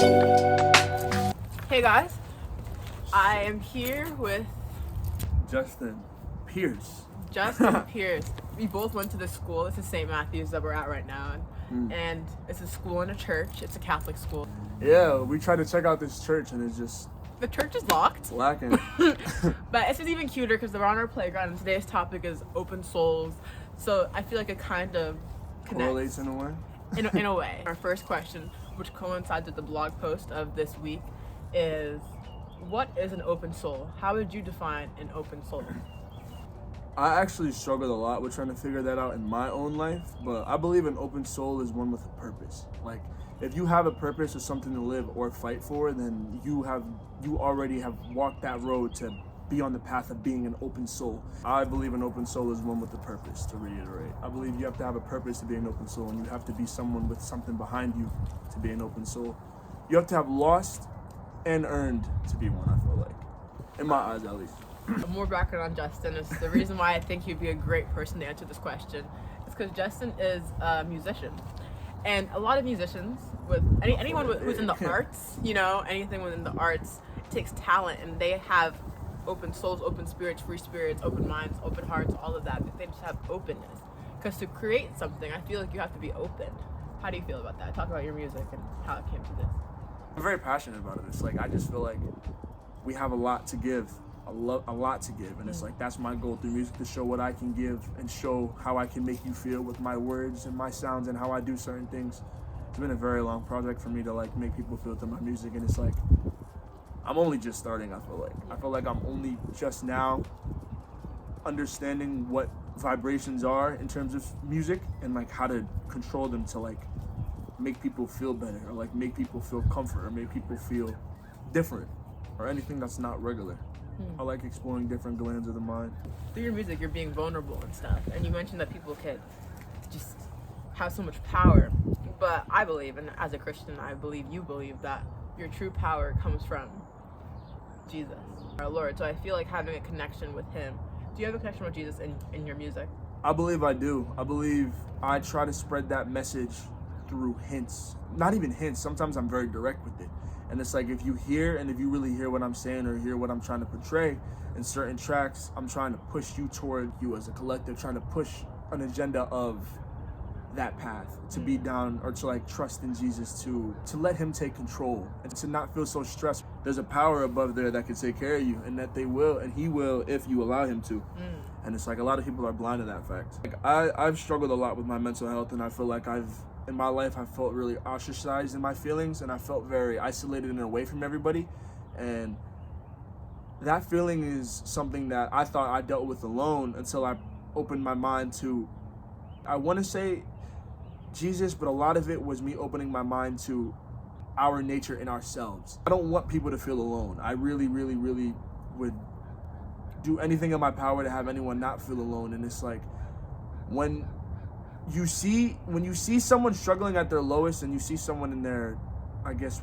Hey guys, I am here with Justin Pierce. Justin Pierce. We both went to this school. This is St. Matthew's that we're at right now. And it's a school and a church. It's a Catholic school. Yeah, we tried to check out this church and it's just The church is locked. lacking. But it's just even cuter because we're on our playground and today's topic is open souls. So I feel like it kind of connects. Correlates in a way. In a way. Our first question, which coincides with the blog post of this week, is what is an open soul? How would you define an open soul? I actually struggled a lot with trying to figure that out in my own life, but I believe an open soul is one with a purpose. Like, if you have a purpose or something to live or fight for, then you already have walked that road to be on the path of being an open soul. I believe an open soul is one with a purpose, to reiterate. I believe you have to have a purpose to be an open soul, and you have to be someone with something behind you to be an open soul. You have to have lost and earned to be one, I feel like. In my eyes, at least. More background on Justin is the reason why I think he'd be a great person to answer this question is because Justin is a musician. And a lot of musicians, with anyone who's in the arts, anything within the arts, it takes talent, and they have open souls, open spirits, free spirits, open minds, open hearts, all of that. They just have openness. Because to create something, I feel like you have to be open. How do you feel about that? Talk about your music and how it came to this. I'm very passionate about it. It's like, I just feel like we have a lot to give. A lot to give, and it's like that's my goal through music, to show what I can give and show how I can make you feel with my words and my sounds and how I do certain things. It's been a very long project for me to like make people feel through my music, and it's like I'm only just starting. I feel like I'm only just now understanding what vibrations are in terms of music and like how to control them to like make people feel better or like make people feel comfort or make people feel different or anything that's not regular. I like exploring different glands of the mind. Through your music, you're being vulnerable and stuff. And you mentioned that people could just have so much power. But I believe, and as a Christian, I believe you believe that your true power comes from Jesus, our Lord. So I feel like having a connection with Him. Do you have a connection with Jesus in your music? I believe I do. I believe I try to spread that message through hints. Not even hints. Sometimes I'm very direct with it. And it's like, if you hear and if you really hear what I'm saying or hear what I'm trying to portray in certain tracks, I'm trying to push you toward you as a collective, trying to push an agenda of that path, to be down or to like trust in Jesus, to let Him take control and to not feel so stressed. There's a power above there that can take care of you, and that they will, and He will if you allow Him to. And it's like a lot of people are blind to that fact. Like I've struggled a lot with my mental health, and I feel like in my life, I felt really ostracized in my feelings, and I felt very isolated and away from everybody. And that feeling is something that I thought I dealt with alone until I opened my mind to, I want to say Jesus, but a lot of it was me opening my mind to our nature in ourselves. I don't want people to feel alone. I really, really, really would do anything in my power to have anyone not feel alone. And it's like, when you see someone struggling at their lowest and you see someone in their, I guess,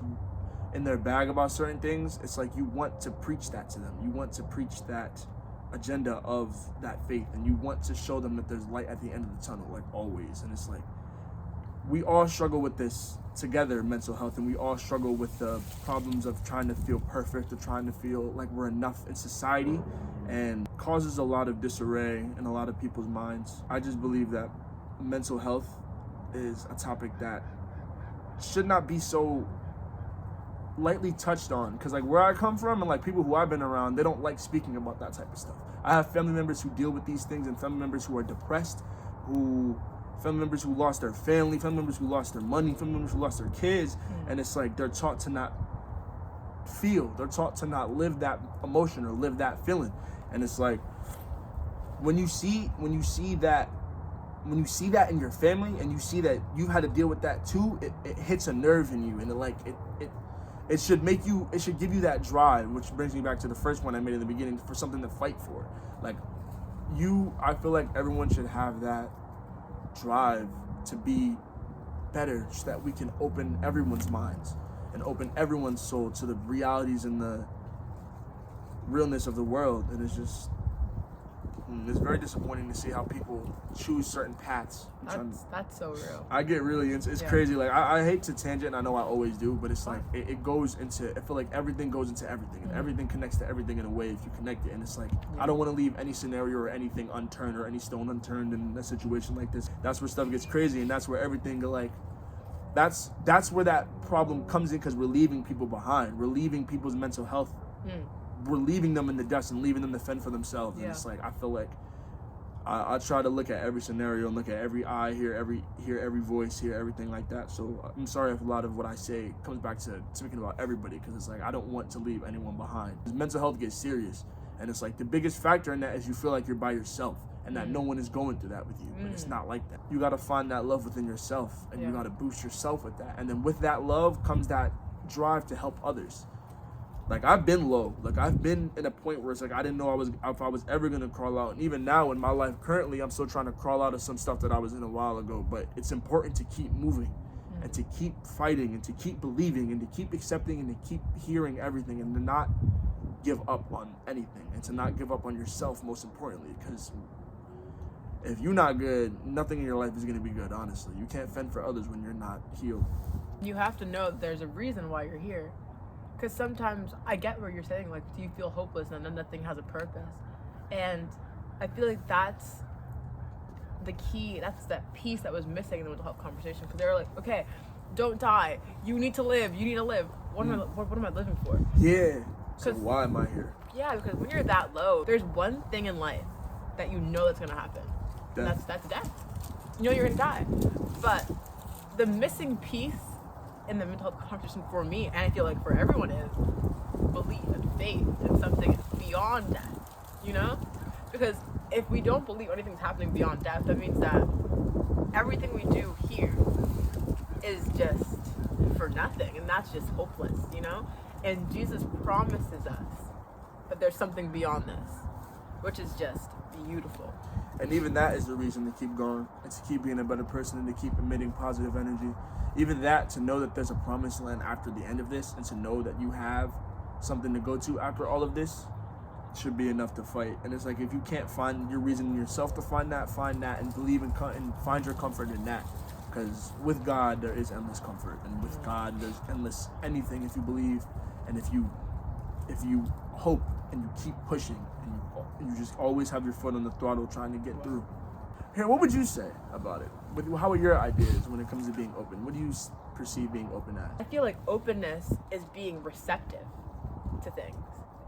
in their bag about certain things, it's like you want to preach that to them. You want to preach that agenda of that faith, and you want to show them that there's light at the end of the tunnel, like always. And it's like, we all struggle with this together, mental health, and we all struggle with the problems of trying to feel perfect or trying to feel like we're enough in society, and causes a lot of disarray in a lot of people's minds. I just believe that mental health is a topic that should not be so lightly touched on, because like where I come from and like people who I've been around, they don't like speaking about that type of stuff. I have family members who deal with these things, and family members who are depressed, family members who lost their family, family members who lost their money, family members who lost their kids, and it's like they're taught to not feel, they're taught to not live that emotion or live that feeling. And it's like, when you see that in your family, and you see that you've had to deal with that too, it hits a nerve in you, and it should give you that drive, which brings me back to the first one I made in the beginning, for something to fight for. Like I feel like everyone should have that drive to be better, so that we can open everyone's minds and open everyone's soul to the realities and the realness of the world. And it's just, It's very disappointing to see how people choose certain paths. That's so real. I get really into it's crazy. Like I hate to tangent, and I know I always do, but it's like it goes into. I feel like everything goes into everything, and everything connects to everything in a way if you connect it. And it's like I don't want to leave any scenario or anything unturned or any stone unturned in a situation like this. That's where stuff gets crazy, and that's where everything like. That's where that problem comes in because we're leaving people behind. We're leaving people's mental health. We're leaving them in the dust and leaving them to fend for themselves. And it's like I feel like I try to look at every scenario and look at every eye, hear every voice, hear everything like that. So I'm sorry if a lot of what I say comes back to speaking about everybody because it's like I don't want to leave anyone behind. Mental health gets serious, and it's like the biggest factor in that is you feel like you're by yourself. And that no one is going through that with you. But it's not like that. You gotta find that love within yourself and you gotta boost yourself with that. And then with that love comes that drive to help others. Like I've been low. Like I've been in a point where it's like I didn't know if I was ever gonna crawl out. And even now in my life currently I'm still trying to crawl out of some stuff that I was in a while ago. But it's important to keep moving and to keep fighting and to keep believing and to keep accepting and to keep hearing everything and to not give up on anything and to not give up on yourself most importantly because if you're not good, nothing in your life is going to be good, honestly. You can't fend for others when you're not healed. You have to know that there's a reason why you're here. Because sometimes I get what you're saying, like, do you feel hopeless and then nothing has a purpose? And I feel like that's the key, that's that piece that was missing in the mental health conversation. Because they were like, okay, don't die. You need to live. You need to live. What am I living for? Yeah. So why am I here? Yeah, because when you're that low, there's one thing in life that you know that's going to happen. And that's death. You know you're gonna die. But the missing piece in the mental health conversation for me, and I feel like for everyone, is belief and faith in something beyond death. You know? Because if we don't believe anything's happening beyond death, that means that everything we do here is just for nothing, and that's just hopeless, you know? And Jesus promises us that there's something beyond this, which is just beautiful. And even that is the reason to keep going and to keep being a better person and to keep emitting positive energy. Even that, to know that there's a promised land after the end of this and to know that you have something to go to after all of this should be enough to fight. And it's like if you can't find your reason in yourself to find that and believe in and find your comfort in that. Because with God, there is endless comfort. And with God, there's endless anything if you believe and if you hope and you keep pushing and you just always have your foot on the throttle trying to get through. Here, what would you say about it? How are your ideas when it comes to being open? What do you perceive being open as? I feel like openness is being receptive to things,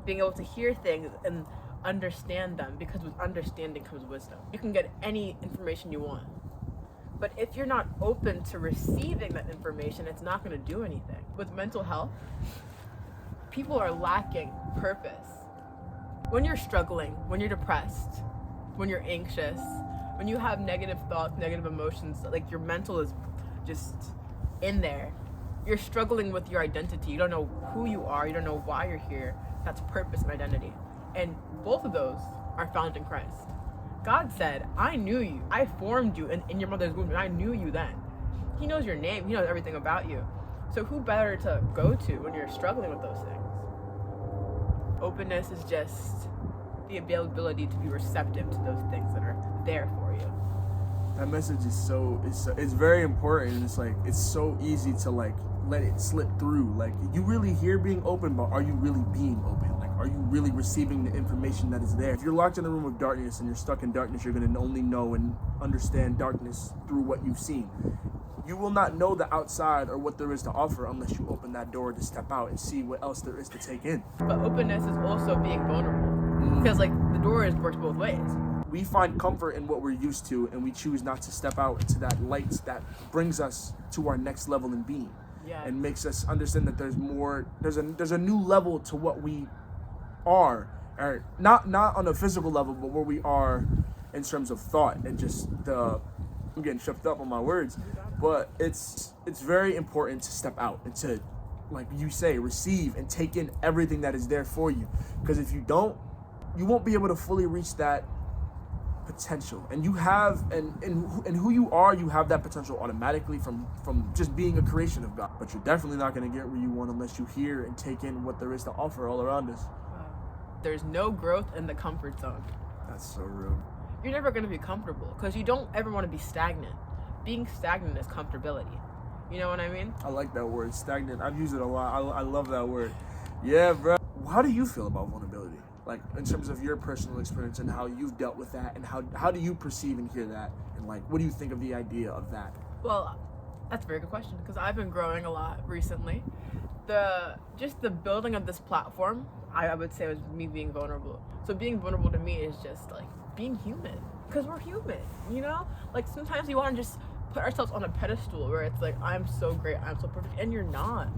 being able to hear things and understand them, because with understanding comes wisdom. You can get any information you want, but if you're not open to receiving that information, it's not going to do anything. With mental health, people are lacking purpose. When you're struggling, when you're depressed, when you're anxious, when you have negative thoughts, negative emotions, like your mental is just in there, you're struggling with your identity. You don't know who you are. You don't know why you're here. That's purpose and identity. And both of those are found in Christ. God said, I knew you. I formed you in your mother's womb, and I knew you then. He knows your name. He knows everything about you. So who better to go to when you're struggling with those things? Openness is just the availability to be receptive to those things that are there for you. That message is it's very important, and it's like it's so easy to like let it slip through. Like you really hear being open, but are you really being open? Like are you really receiving the information that is there? If you're locked in a room of darkness and you're stuck in darkness, you're gonna only know and understand darkness through what you've seen. You will not know the outside or what there is to offer unless you open that door to step out and see what else there is to take in. But openness is also being vulnerable, because like the door works both ways. We find comfort in what we're used to, and we choose not to step out into that light that brings us to our next level in being, and makes us understand that there's more. There's a new level to what we are, or not on a physical level, but where we are in terms of thought and just the. I'm getting tripped up on my words, but it's very important to step out and to, like you say, receive and take in everything that is there for you. Because if you don't, you won't be able to fully reach that potential. And you have, and who you are, you have that potential automatically from just being a creation of God. But you're definitely not going to get where you want unless you hear and take in what there is to offer all around us. There's no growth in the comfort zone. That's so rude. You're never going to be comfortable because you don't ever want to be stagnant. Being stagnant is comfortability. You know what I mean? I like that word, stagnant. I've used it a lot. I love that word. Yeah, bro. How do you feel about vulnerability? Like, in terms of your personal experience and how you've dealt with that, and how do you perceive and hear that? And, like, what do you think of the idea of that? Well, that's a very good question because I've been growing a lot recently. Just the building of this platform, I would say, was me being vulnerable. So being vulnerable to me is just like being human, because we're human, you know? Like, sometimes we want to just put ourselves on a pedestal where it's like, I'm so great, I'm so perfect, and you're not.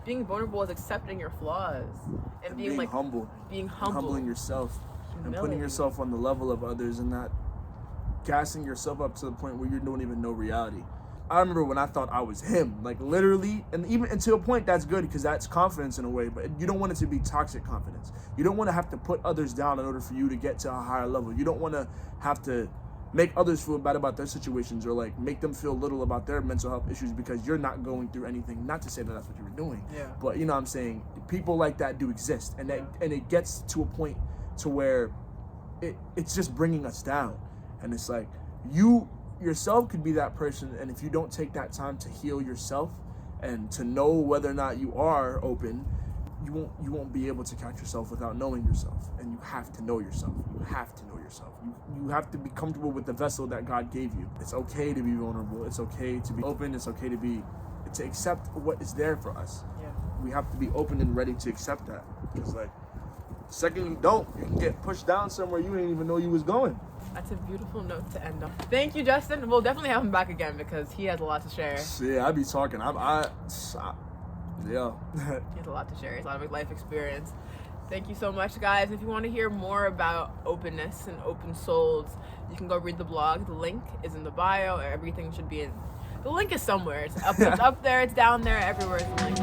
Being vulnerable is accepting your flaws and being like humble, being humble, humbling yourself, humility. and putting yourself on the level of others, and not gassing yourself up to the point where you don't even know reality. I remember when I thought I was him, like, literally, and even to a point that's good because that's confidence in a way, but you don't want it to be toxic confidence. You don't want to have to put others down in order for you to get to a higher level. You don't want to have to make others feel bad about their situations, or like make them feel little about their mental health issues because you're not going through anything. Not to say that that's what you were doing, but you know what I'm saying, people like that do exist, and and it gets to a point to where it's just bringing us down, and it's like you yourself could be that person, and if you don't take that time to heal yourself and to know whether or not you are open, you won't be able to catch yourself without knowing yourself. And you have to know yourself. You have to know yourself. You have to be comfortable with the vessel that God gave you. It's okay to be vulnerable. It's okay to be open. It's okay to accept what is there for us. Yeah. We have to be open and ready to accept that. Because like, the second you don't, you can get pushed down somewhere you didn't even know you was going. That's a beautiful note to end on. Thank you, Justin. We'll definitely have him back again because he has a lot to share. Yeah, I be talking. Yeah. He has a lot to share. He has a lot of life experience. Thank you so much, guys. If you want to hear more about openness and open souls, you can go read the blog. The link is in the bio. Everything should be in. The link is somewhere. It's up there. It's down there. Everywhere is the link.